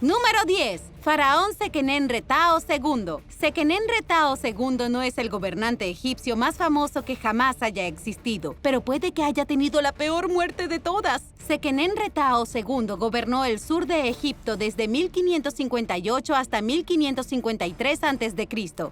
Número 10. Faraón Sekenenretao II. Sekenenretao II no es el gobernante egipcio más famoso que jamás haya existido, pero puede que haya tenido la peor muerte de todas. Sekenenretao II gobernó el sur de Egipto desde 1558 hasta 1553 a.C.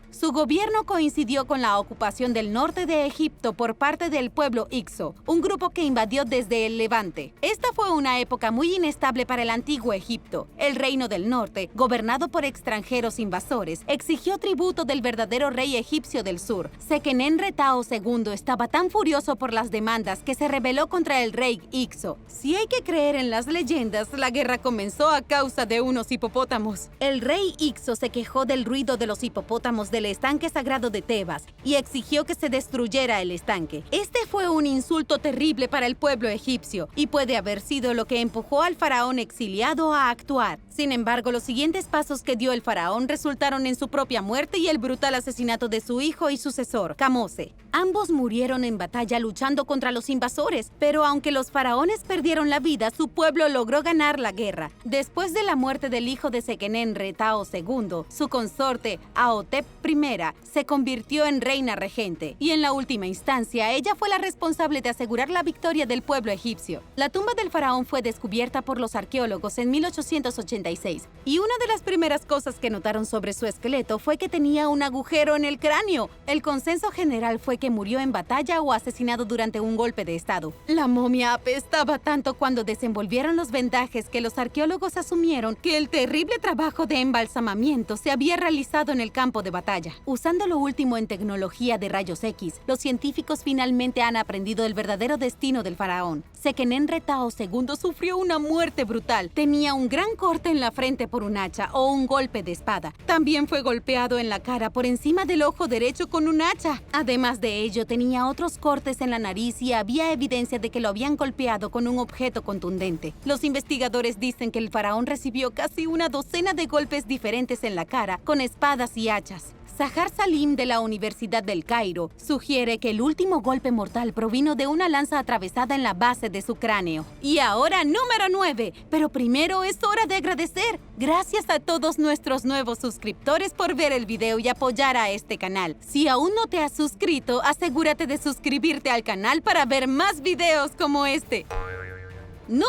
Su gobierno coincidió con la ocupación del norte de Egipto por parte del pueblo Hyksos, un grupo que invadió desde el Levante. Esta fue una época muy inestable para el antiguo Egipto. El reino del norte, gobernado por extranjeros invasores, exigió tributo del verdadero rey egipcio del sur. Sekenenretao II estaba tan furioso por las demandas que se rebeló contra el rey Hyksos. Si hay que creer en las leyendas, la guerra comenzó a causa de unos hipopótamos. El rey Hyksos se quejó del ruido de los hipopótamos del estanque sagrado de Tebas y exigió que se destruyera el estanque. Este fue un insulto terrible para el pueblo egipcio y puede haber sido lo que empujó al faraón exiliado a actuar. Sin embargo, los siguientes pasos que dio el faraón resultaron en su propia muerte y el brutal asesinato de su hijo y sucesor, Kamose. Ambos murieron en batalla luchando contra los invasores, pero aunque los faraones perdieron la vida, su pueblo logró ganar la guerra. Después de la muerte del hijo de Sekenenretao II, su consorte, Aotep I, se convirtió en reina regente, y en la última instancia, ella fue la responsable de asegurar la victoria del pueblo egipcio. La tumba del faraón fue descubierta por los arqueólogos en 1886, y una de las primeras cosas que notaron sobre su esqueleto fue que tenía un agujero en el cráneo. El consenso general fue que murió en batalla o asesinado durante un golpe de estado. La momia apestaba tanto cuando desenvolvieron los vendajes que los arqueólogos asumieron que el terrible trabajo de embalsamamiento se había realizado en el campo de batalla. Usando lo último en tecnología de rayos X, los científicos finalmente han aprendido el verdadero destino del faraón. Sekenenretao II sufrió una muerte brutal. Tenía un gran corte en la frente por un hacha o un golpe de espada. También fue golpeado en la cara por encima del ojo derecho con un hacha. Además de ello, tenía otros cortes en la nariz y había evidencia de que lo habían golpeado con un objeto contundente. Los investigadores dicen que el faraón recibió casi una docena de golpes diferentes en la cara con espadas y hachas. Zahar Salim de la Universidad del Cairo sugiere que el último golpe mortal provino de una lanza atravesada en la base de su cráneo. Y ahora, número 9. Pero primero es hora de agradecer. Gracias a todos nuestros nuevos suscriptores por ver el video y apoyar a este canal. Si aún no te has suscrito, asegúrate de suscribirte al canal para ver más videos como este. Número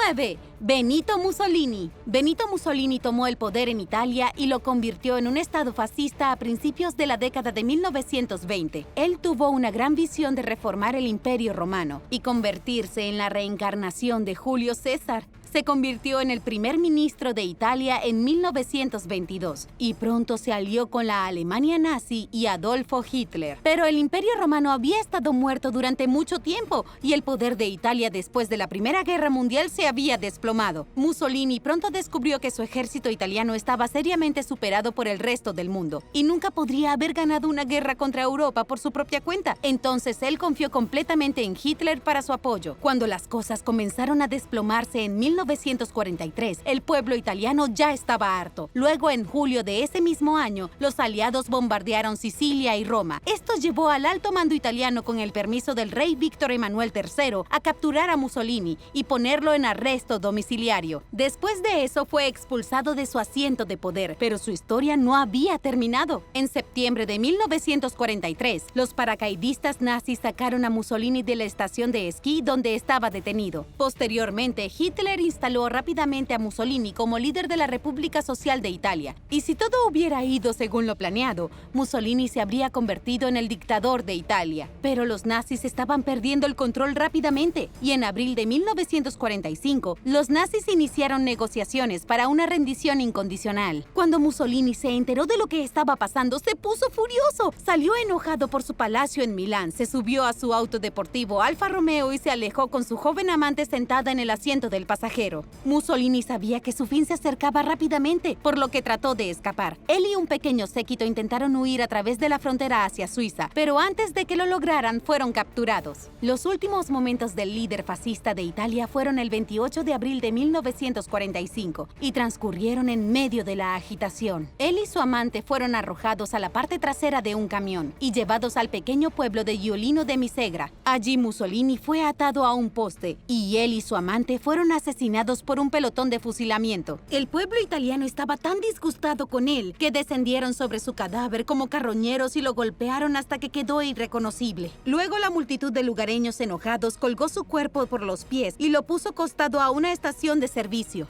9. Benito Mussolini. Benito Mussolini tomó el poder en Italia y lo convirtió en un estado fascista a principios de la década de 1920. Él tuvo una gran visión de reformar el Imperio Romano y convertirse en la reencarnación de Julio César. Se convirtió en el primer ministro de Italia en 1922 y pronto se alió con la Alemania nazi y Adolfo Hitler. Pero el Imperio Romano había estado muerto durante mucho tiempo y el poder de Italia después de la Primera Guerra Mundial se había desplomado. Mussolini pronto descubrió que su ejército italiano estaba seriamente superado por el resto del mundo y nunca podría haber ganado una guerra contra Europa por su propia cuenta. Entonces él confió completamente en Hitler para su apoyo. Cuando las cosas comenzaron a desplomarse en 1943, el pueblo italiano ya estaba harto. Luego, en julio de ese mismo año, los aliados bombardearon Sicilia y Roma. Esto llevó al alto mando italiano, con el permiso del rey Víctor Emanuel III, a capturar a Mussolini y ponerlo en arresto domiciliario. Después de eso, fue expulsado de su asiento de poder, pero su historia no había terminado. En septiembre de 1943, los paracaidistas nazis sacaron a Mussolini de la estación de esquí donde estaba detenido. Posteriormente, Hitler instaló rápidamente a Mussolini como líder de la República Social de Italia. Y si todo hubiera ido según lo planeado, Mussolini se habría convertido en el dictador de Italia. Pero los nazis estaban perdiendo el control rápidamente, y en abril de 1945, los nazis iniciaron negociaciones para una rendición incondicional. Cuando Mussolini se enteró de lo que estaba pasando, se puso furioso. Salió enojado por su palacio en Milán, se subió a su auto deportivo Alfa Romeo y se alejó con su joven amante sentada en el asiento del pasajero. Mussolini sabía que su fin se acercaba rápidamente, por lo que trató de escapar. Él y un pequeño séquito intentaron huir a través de la frontera hacia Suiza, pero antes de que lo lograran, fueron capturados. Los últimos momentos del líder fascista de Italia fueron el 28 de abril de 1945. 45 y transcurrieron en medio de la agitación. Él y su amante fueron arrojados a la parte trasera de un camión y llevados al pequeño pueblo de Giulino de Misegra. Allí Mussolini fue atado a un poste y él y su amante fueron asesinados por un pelotón de fusilamiento. El pueblo italiano estaba tan disgustado con él que descendieron sobre su cadáver como carroñeros y lo golpearon hasta que quedó irreconocible. Luego la multitud de lugareños enojados colgó su cuerpo por los pies y lo puso costado a una estación de servicio.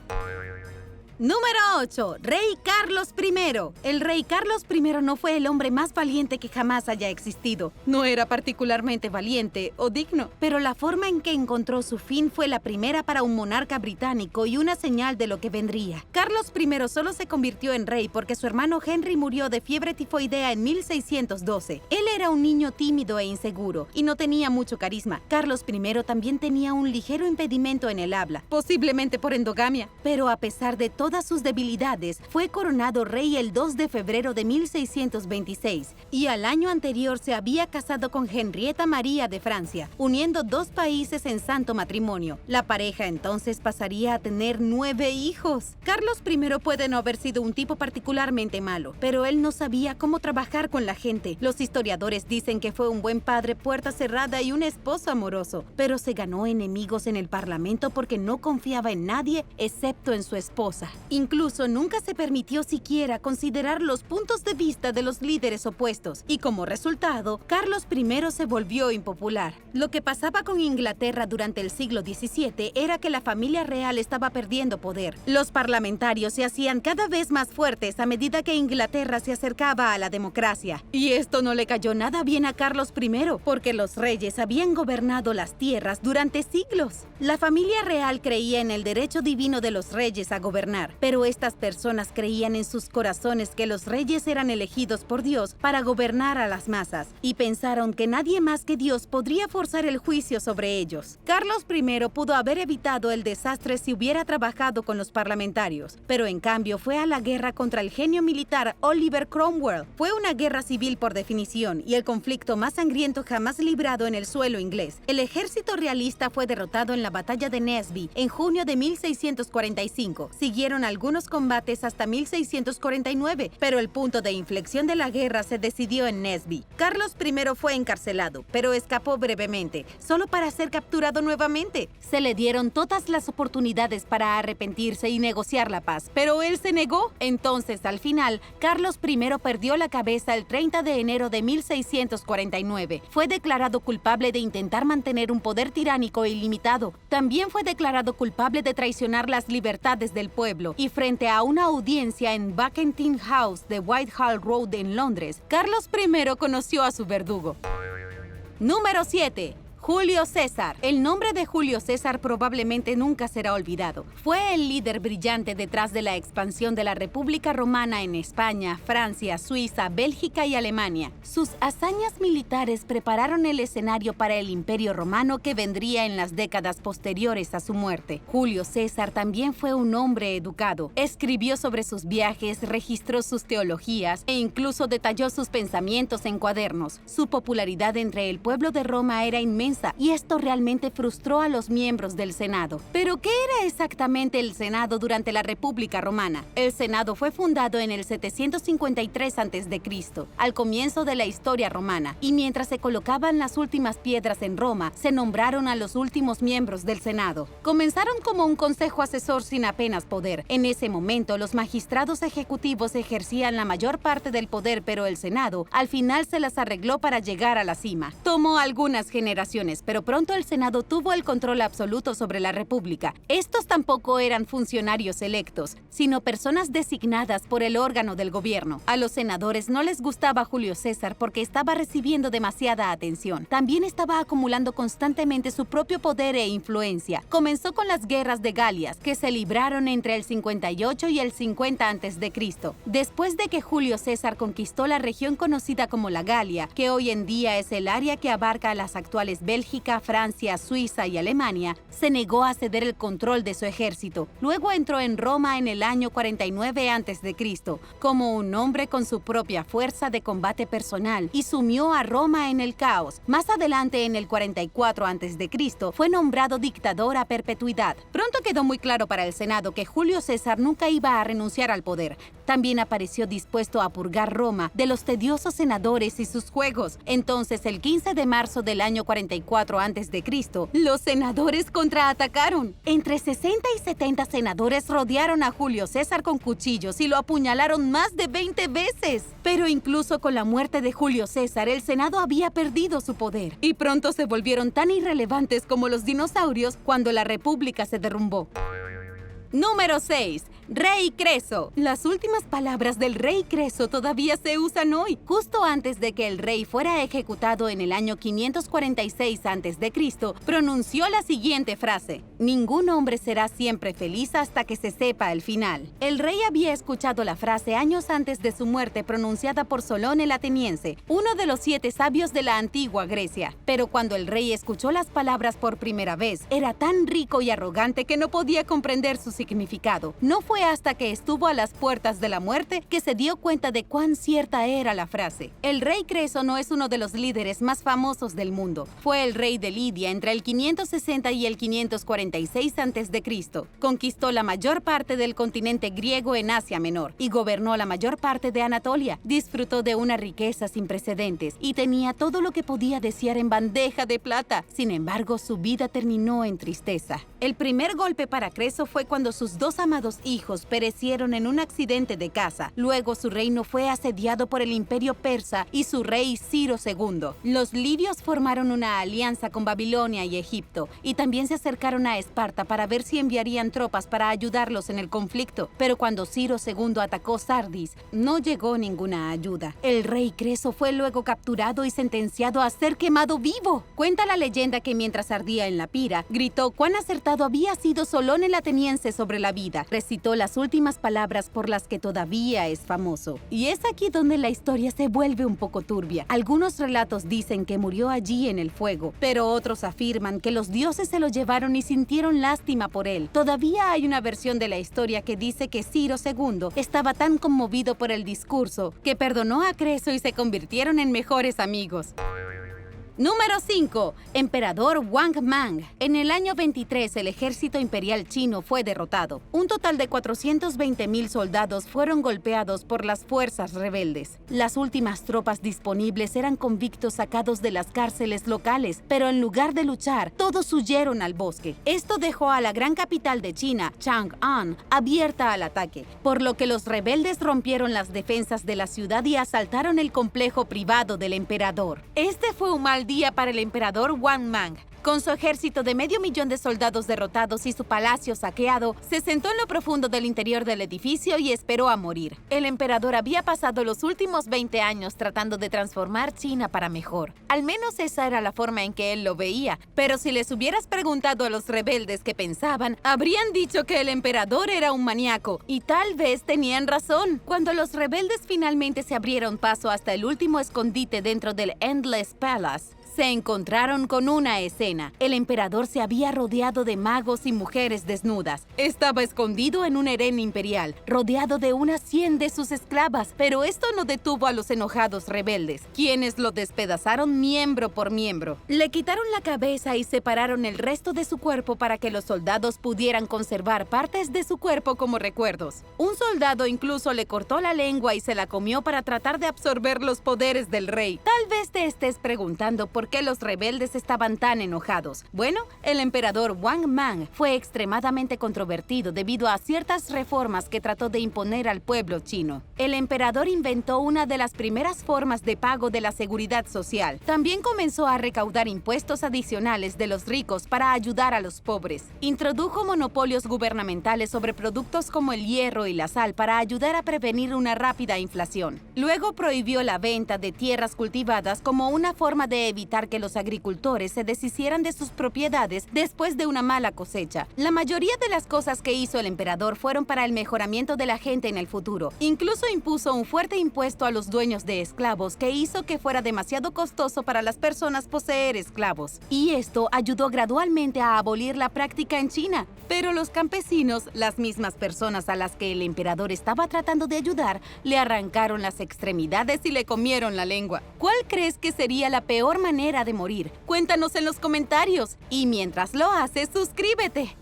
Número 8. Rey Carlos I. El rey Carlos I no fue el hombre más valiente que jamás haya existido. No era particularmente valiente o digno, pero la forma en que encontró su fin fue la primera para un monarca británico y una señal de lo que vendría. Carlos I solo se convirtió en rey porque su hermano Henry murió de fiebre tifoidea en 1612. Él era un niño tímido e inseguro y no tenía mucho carisma. Carlos I también tenía un ligero impedimento en el habla, posiblemente por endogamia, pero a pesar de todas sus debilidades, fue coronado rey el 2 de febrero de 1626 y al año anterior se había casado con Henrietta María de Francia, uniendo dos países en santo matrimonio. La pareja entonces pasaría a tener 9 hijos. Carlos I puede no haber sido un tipo particularmente malo, pero él no sabía cómo trabajar con la gente. Los historiadores dicen que fue un buen padre puerta cerrada y un esposo amoroso, pero se ganó enemigos en el parlamento porque no confiaba en nadie excepto en su esposa. Incluso nunca se permitió siquiera considerar los puntos de vista de los líderes opuestos, y como resultado, Carlos I se volvió impopular. Lo que pasaba con Inglaterra durante el siglo XVII era que la familia real estaba perdiendo poder. Los parlamentarios se hacían cada vez más fuertes a medida que Inglaterra se acercaba a la democracia. Y esto no le cayó nada bien a Carlos I, porque los reyes habían gobernado las tierras durante siglos. La familia real creía en el derecho divino de los reyes a gobernar, pero estas personas creían en sus corazones que los reyes eran elegidos por Dios para gobernar a las masas, y pensaron que nadie más que Dios podría forzar el juicio sobre ellos. Carlos I pudo haber evitado el desastre si hubiera trabajado con los parlamentarios, pero en cambio fue a la guerra contra el genio militar Oliver Cromwell. Fue una guerra civil por definición y el conflicto más sangriento jamás librado en el suelo inglés. El ejército realista fue derrotado en la batalla de Naseby en junio de 1645. Siguieron algunos combates hasta 1649, pero el punto de inflexión de la guerra se decidió en Naseby. Carlos I fue encarcelado, pero escapó brevemente, solo para ser capturado nuevamente. Se le dieron todas las oportunidades para arrepentirse y negociar la paz, pero él se negó. Entonces, al final, Carlos I perdió la cabeza el 30 de enero de 1649. Fue declarado culpable de intentar mantener un poder tiránico e ilimitado. También fue declarado culpable de traicionar las libertades del pueblo, y frente a una audiencia en Buckingham House de Whitehall Road en Londres, Carlos I conoció a su verdugo. Número 7. Julio César. El nombre de Julio César probablemente nunca será olvidado. Fue el líder brillante detrás de la expansión de la República Romana en España, Francia, Suiza, Bélgica y Alemania. Sus hazañas militares prepararon el escenario para el Imperio Romano que vendría en las décadas posteriores a su muerte. Julio César también fue un hombre educado. Escribió sobre sus viajes, registró sus teologías e incluso detalló sus pensamientos en cuadernos. Su popularidad entre el pueblo de Roma era inmensa, y esto realmente frustró a los miembros del Senado. ¿Pero qué era exactamente el Senado durante la República Romana? El Senado fue fundado en el 753 a.C., al comienzo de la historia romana, y mientras se colocaban las últimas piedras en Roma, se nombraron a los últimos miembros del Senado. Comenzaron como un consejo asesor sin apenas poder. En ese momento, los magistrados ejecutivos ejercían la mayor parte del poder, pero el Senado al final se las arregló para llegar a la cima. Tomó algunas generaciones, pero pronto el Senado tuvo el control absoluto sobre la República. Estos tampoco eran funcionarios electos, sino personas designadas por el órgano del gobierno. A los senadores no les gustaba Julio César porque estaba recibiendo demasiada atención. También estaba acumulando constantemente su propio poder e influencia. Comenzó con las guerras de Galias, que se libraron entre el 58 y el 50 a.C. Después de que Julio César conquistó la región conocida como la Galia, que hoy en día es el área que abarca las actuales Bélgica, Francia, Suiza y Alemania, se negó a ceder el control de su ejército. Luego entró en Roma en el año 49 a.C. como un hombre con su propia fuerza de combate personal y sumió a Roma en el caos. Más adelante, en el 44 a.C., fue nombrado dictador a perpetuidad. Pronto quedó muy claro para el Senado que Julio César nunca iba a renunciar al poder. También apareció dispuesto a purgar Roma de los tediosos senadores y sus juegos. Entonces, el 15 de marzo del año 44 a.C., los senadores contraatacaron. Entre 60 y 70 senadores rodearon a Julio César con cuchillos y lo apuñalaron más de 20 veces. Pero incluso con la muerte de Julio César, el Senado había perdido su poder y pronto se volvieron tan irrelevantes como los dinosaurios cuando la República se derrumbó. Número 6. Rey Creso. Las últimas palabras del rey Creso todavía se usan hoy. Justo antes de que el rey fuera ejecutado en el año 546 a.C., pronunció la siguiente frase: ningún hombre será siempre feliz hasta que se sepa el final. El rey había escuchado la frase años antes de su muerte pronunciada por Solón el Ateniense, uno de los 7 sabios de la antigua Grecia. Pero cuando el rey escuchó las palabras por primera vez, era tan rico y arrogante que no podía comprender su significado. No fue hasta que estuvo a las puertas de la muerte que se dio cuenta de cuán cierta era la frase. El rey Creso no es uno de los líderes más famosos del mundo. Fue el rey de Lidia entre el 560 y el 546 a.C. Conquistó la mayor parte del continente griego en Asia Menor y gobernó la mayor parte de Anatolia. Disfrutó de una riqueza sin precedentes y tenía todo lo que podía desear en bandeja de plata. Sin embargo, su vida terminó en tristeza. El primer golpe para Creso fue cuando sus 2 amados hijos perecieron en un accidente de caza. Luego su reino fue asediado por el imperio persa y su rey Ciro II. Los lidios formaron una alianza con Babilonia y Egipto y también se acercaron a Esparta para ver si enviarían tropas para ayudarlos en el conflicto. Pero cuando Ciro II atacó Sardis, no llegó ninguna ayuda. El rey Creso fue luego capturado y sentenciado a ser quemado vivo. Cuenta la leyenda que mientras ardía en la pira, gritó cuán acertado había sido Solón el Ateniense sobre la vida. Recitó las últimas palabras por las que todavía es famoso. Y es aquí donde la historia se vuelve un poco turbia. Algunos relatos dicen que murió allí en el fuego, pero otros afirman que los dioses se lo llevaron y sintieron lástima por él. Todavía hay una versión de la historia que dice que Ciro II estaba tan conmovido por el discurso que perdonó a Creso y se convirtieron en mejores amigos. Número 5. Emperador Wang Mang. En el año 23, el ejército imperial chino fue derrotado. Un total de 420,000 soldados fueron golpeados por las fuerzas rebeldes. Las últimas tropas disponibles eran convictos sacados de las cárceles locales, pero en lugar de luchar, todos huyeron al bosque. Esto dejó a la gran capital de China, Chang'an, abierta al ataque, por lo que los rebeldes rompieron las defensas de la ciudad y asaltaron el complejo privado del emperador. Este fue un mal día para el emperador Wang Mang. Con su ejército de 500,000 de soldados derrotados y su palacio saqueado, se sentó en lo profundo del interior del edificio y esperó a morir. El emperador había pasado los últimos 20 años tratando de transformar China para mejor. Al menos esa era la forma en que él lo veía. Pero si les hubieras preguntado a los rebeldes qué pensaban, habrían dicho que el emperador era un maníaco. Y tal vez tenían razón. Cuando los rebeldes finalmente se abrieron paso hasta el último escondite dentro del Endless Palace, se encontraron con una escena. El emperador se había rodeado de magos y mujeres desnudas. Estaba escondido en un harén imperial, rodeado de unas 100 de sus esclavas, pero esto no detuvo a los enojados rebeldes, quienes lo despedazaron miembro por miembro. Le quitaron la cabeza y separaron el resto de su cuerpo para que los soldados pudieran conservar partes de su cuerpo como recuerdos. Un soldado incluso le cortó la lengua y se la comió para tratar de absorber los poderes del rey. Tal vez te estés preguntando por qué los rebeldes estaban tan enojados. Bueno, el emperador Wang Mang fue extremadamente controvertido debido a ciertas reformas que trató de imponer al pueblo chino. El emperador inventó una de las primeras formas de pago de la seguridad social. También comenzó a recaudar impuestos adicionales de los ricos para ayudar a los pobres. Introdujo monopolios gubernamentales sobre productos como el hierro y la sal para ayudar a prevenir una rápida inflación. Luego prohibió la venta de tierras cultivadas como una forma de evitar evitar que los agricultores se deshicieran de sus propiedades después de una mala cosecha. La mayoría de las cosas que hizo el emperador fueron para el mejoramiento de la gente en el futuro. Incluso impuso un fuerte impuesto a los dueños de esclavos que hizo que fuera demasiado costoso para las personas poseer esclavos. Y esto ayudó gradualmente a abolir la práctica en China. Pero los campesinos, las mismas personas a las que el emperador estaba tratando de ayudar, le arrancaron las extremidades y le comieron la lengua. ¿Cuál crees que sería la peor manera de morir? Cuéntanos en los comentarios. Y mientras lo haces, suscríbete.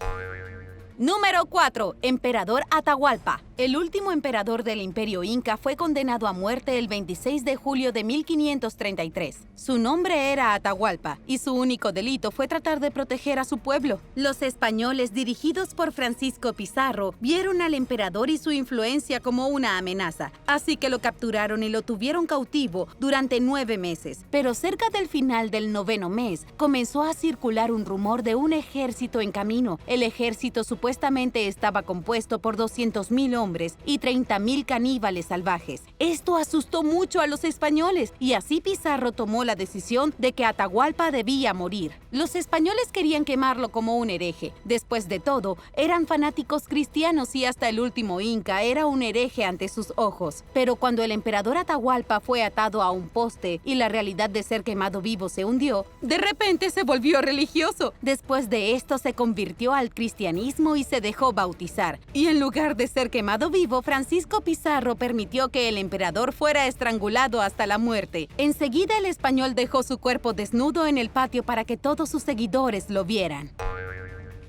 Número 4. Emperador Atahualpa. El último emperador del Imperio Inca fue condenado a muerte el 26 de julio de 1533. Su nombre era Atahualpa y su único delito fue tratar de proteger a su pueblo. Los españoles, dirigidos por Francisco Pizarro, vieron al emperador y su influencia como una amenaza, así que lo capturaron y lo tuvieron cautivo durante 9 meses. Pero cerca del final del 9º mes, comenzó a circular un rumor de un ejército en camino. El ejército supuestamente estaba compuesto por 200,000 hombres y 30,000 caníbales salvajes. Esto asustó mucho a los españoles y así Pizarro tomó la decisión de que Atahualpa debía morir. Los españoles querían quemarlo como un hereje. Después de todo, eran fanáticos cristianos y hasta el último inca era un hereje ante sus ojos. Pero cuando el emperador Atahualpa fue atado a un poste y la realidad de ser quemado vivo se hundió, de repente se volvió religioso. Después de esto se convirtió al cristianismo y se dejó bautizar. Y en lugar de ser quemado vivo, Francisco Pizarro permitió que el emperador fuera estrangulado hasta la muerte. Enseguida el español dejó su cuerpo desnudo en el patio para que todos sus seguidores lo vieran.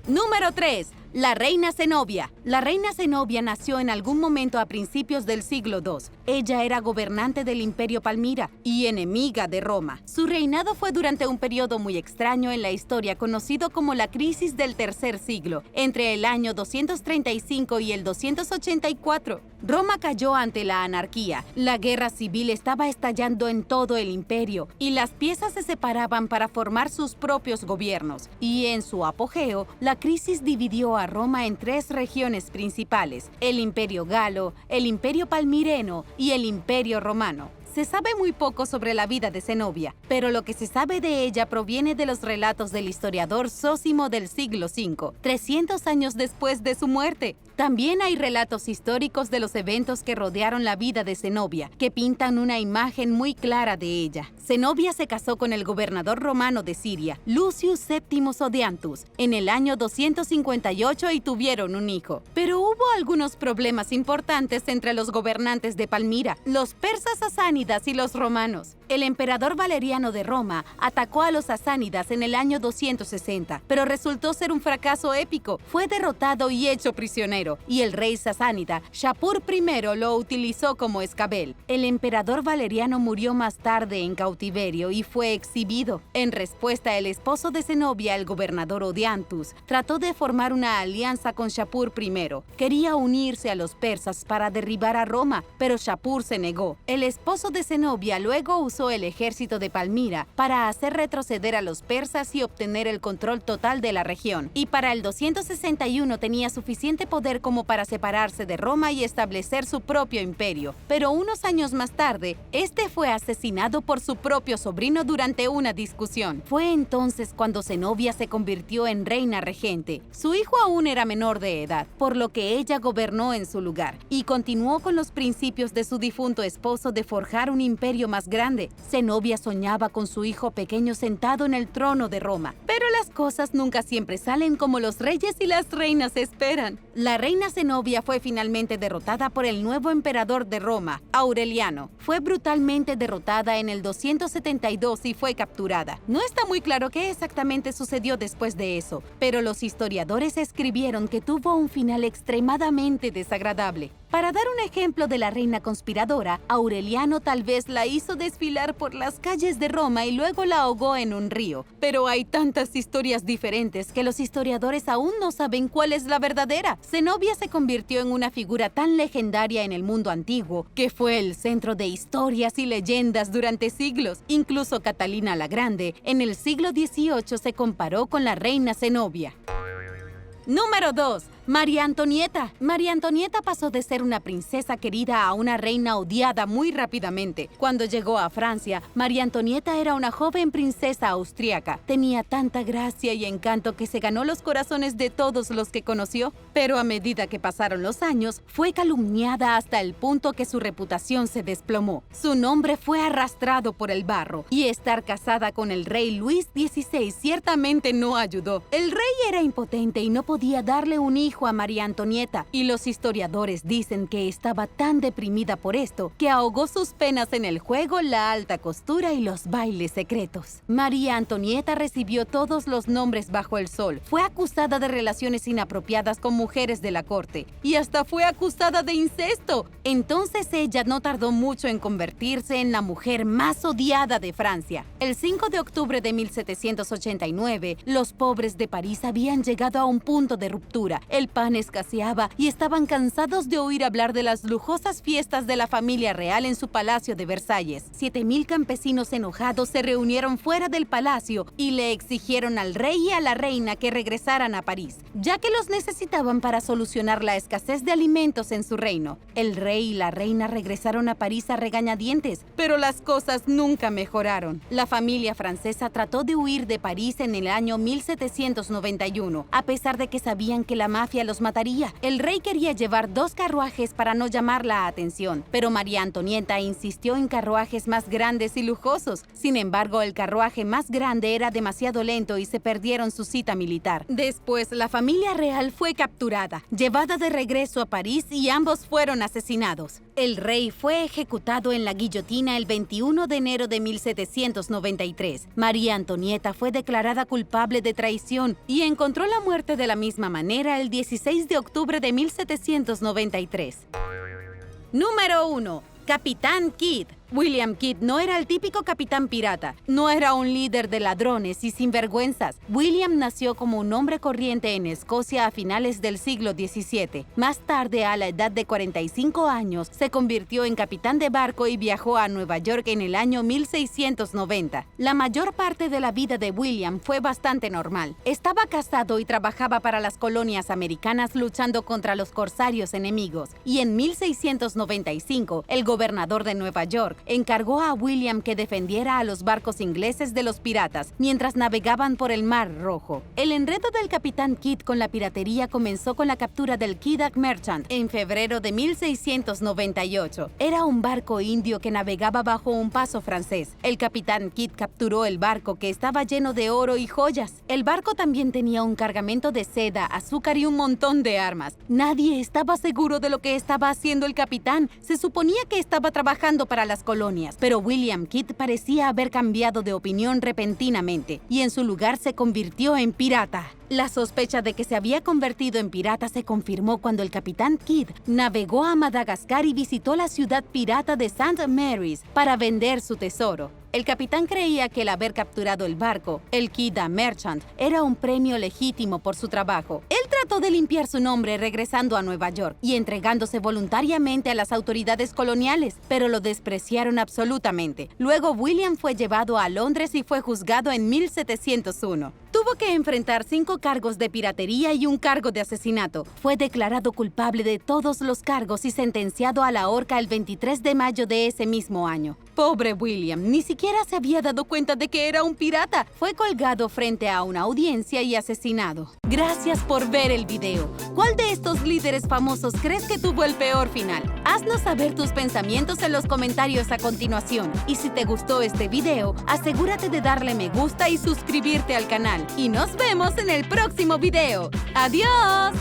Número 3. La reina Zenobia. La reina Zenobia nació en algún momento a principios del siglo II. Ella era gobernante del Imperio Palmira y enemiga de Roma. Su reinado fue durante un periodo muy extraño en la historia conocido como la crisis del tercer siglo, entre el año 235 y el 284. Roma cayó ante la anarquía. La guerra civil estaba estallando en todo el imperio y las piezas se separaban para formar sus propios gobiernos. Y en su apogeo, la crisis dividió a Roma en 3 regiones principales: el Imperio Galo, el Imperio Palmireno y el Imperio Romano. Se sabe muy poco sobre la vida de Zenobia, pero lo que se sabe de ella proviene de los relatos del historiador Zósimo del siglo V, 300 años después de su muerte. También hay relatos históricos de los eventos que rodearon la vida de Zenobia, que pintan una imagen muy clara de ella. Zenobia se casó con el gobernador romano de Siria, Lucius Septimius Odiantus, en el año 258 y tuvieron un hijo. Pero hubo algunos problemas importantes entre los gobernantes de Palmira, los persas sasánidas y los romanos. El emperador Valeriano de Roma atacó a los sasánidas en el año 260, pero resultó ser un fracaso épico. Fue derrotado y hecho prisionero, y el rey sasánida, Shapur I, lo utilizó como escabel. El emperador Valeriano murió más tarde en cautiverio y fue exhibido. En respuesta, el esposo de Zenobia, el gobernador Odiantus, trató de formar una alianza con Shapur I. Quería unirse a los persas para derribar a Roma, pero Shapur se negó. El esposo de Zenobia luego usó el ejército de Palmira para hacer retroceder a los persas y obtener el control total de la región. Y para el 261 tenía suficiente poder como para separarse de Roma y establecer su propio imperio. Pero unos años más tarde, este fue asesinado por su propio sobrino durante una discusión. Fue entonces cuando Zenobia se convirtió en reina regente. Su hijo aún era menor de edad, por lo que ella gobernó en su lugar y continuó con los principios de su difunto esposo de forjar un imperio más grande. Zenobia soñaba con su hijo pequeño sentado en el trono de Roma. Pero las cosas nunca siempre salen como los reyes y las reinas esperan. La reina Zenobia fue finalmente derrotada por el nuevo emperador de Roma, Aureliano. Fue brutalmente derrotada en el 272 y fue capturada. No está muy claro qué exactamente sucedió después de eso, pero los historiadores escribieron que tuvo un final extremadamente desagradable. Para dar un ejemplo de la reina conspiradora, Aureliano tal vez la hizo desfilar por las calles de Roma y luego la ahogó en un río. Pero hay tantas historias diferentes que los historiadores aún no saben cuál es la verdadera. Zenobia se convirtió en una figura tan legendaria en el mundo antiguo que fue el centro de historias y leyendas durante siglos. Incluso Catalina la Grande, en el siglo XVIII, se comparó con la reina Zenobia. Número 2. María Antonieta. María Antonieta pasó de ser una princesa querida a una reina odiada muy rápidamente. Cuando llegó a Francia, María Antonieta era una joven princesa austríaca. Tenía tanta gracia y encanto que se ganó los corazones de todos los que conoció. Pero a medida que pasaron los años, fue calumniada hasta el punto que su reputación se desplomó. Su nombre fue arrastrado por el barro, y estar casada con el rey Luis XVI ciertamente no ayudó. El rey era impotente y no podía darle un hijo a María Antonieta, y los historiadores dicen que estaba tan deprimida por esto que ahogó sus penas en el juego, la alta costura y los bailes secretos. María Antonieta recibió todos los nombres bajo el sol. Fue acusada de relaciones inapropiadas con mujeres de la corte y hasta fue acusada de incesto. Entonces ella no tardó mucho en convertirse en la mujer más odiada de Francia. El 5 de octubre de 1789, los pobres de París habían llegado a un punto de ruptura. El pan escaseaba y estaban cansados de oír hablar de las lujosas fiestas de la familia real en su palacio de Versalles. 7,000 campesinos enojados se reunieron fuera del palacio y le exigieron al rey y a la reina que regresaran a París, ya que los necesitaban para solucionar la escasez de alimentos en su reino. El rey y la reina regresaron a París a regañadientes, pero las cosas nunca mejoraron. La familia francesa trató de huir de París en el año 1791, a pesar de que sabían que la mafia los mataría. El rey quería llevar 2 carruajes para no llamar la atención, pero María Antonieta insistió en carruajes más grandes y lujosos. Sin embargo, el carruaje más grande era demasiado lento y se perdieron su cita militar. Después, la familia real fue capturada, llevada de regreso a París y ambos fueron asesinados. El rey fue ejecutado en la guillotina el 21 de enero de 1793. María Antonieta fue declarada culpable de traición y encontró la muerte de la misma manera el 16 de octubre de 1793. Número 1. Capitán Kidd. William Kidd no era el típico capitán pirata, no era un líder de ladrones y sinvergüenzas. William nació como un hombre corriente en Escocia a finales del siglo XVII. Más tarde, a la edad de 45 años, se convirtió en capitán de barco y viajó a Nueva York en el año 1690. La mayor parte de la vida de William fue bastante normal. Estaba casado y trabajaba para las colonias americanas luchando contra los corsarios enemigos. Y en 1695, el gobernador de Nueva York encargó a William que defendiera a los barcos ingleses de los piratas mientras navegaban por el Mar Rojo. El enredo del capitán Kidd con la piratería comenzó con la captura del Quebec Merchant en febrero de 1698. Era un barco indio que navegaba bajo un paso francés. El capitán Kidd capturó el barco, que estaba lleno de oro y joyas. El barco también tenía un cargamento de seda, azúcar y un montón de armas. Nadie estaba seguro de lo que estaba haciendo el capitán. Se suponía que estaba trabajando para las colonias, pero William Kidd parecía haber cambiado de opinión repentinamente y en su lugar se convirtió en pirata. La sospecha de que se había convertido en pirata se confirmó cuando el capitán Kidd navegó a Madagascar y visitó la ciudad pirata de St. Mary's para vender su tesoro. El capitán creía que el haber capturado el barco, el Quebec Merchant, era un premio legítimo por su trabajo. Él trató de limpiar su nombre regresando a Nueva York y entregándose voluntariamente a las autoridades coloniales, pero lo despreciaron absolutamente. Luego William fue llevado a Londres y fue juzgado en 1701. Tuvo que enfrentar 5 cargos de piratería y un cargo de asesinato. Fue declarado culpable de todos los cargos y sentenciado a la horca el 23 de mayo de ese mismo año. Pobre William, ni siquiera se había dado cuenta de que era un pirata. Fue colgado frente a una audiencia y asesinado. Gracias por ver el video. ¿Cuál de estos líderes famosos crees que tuvo el peor final? Haznos saber tus pensamientos en los comentarios a continuación. Y si te gustó este video, asegúrate de darle me gusta y suscribirte al canal. Y nos vemos en el próximo video. ¡Adiós!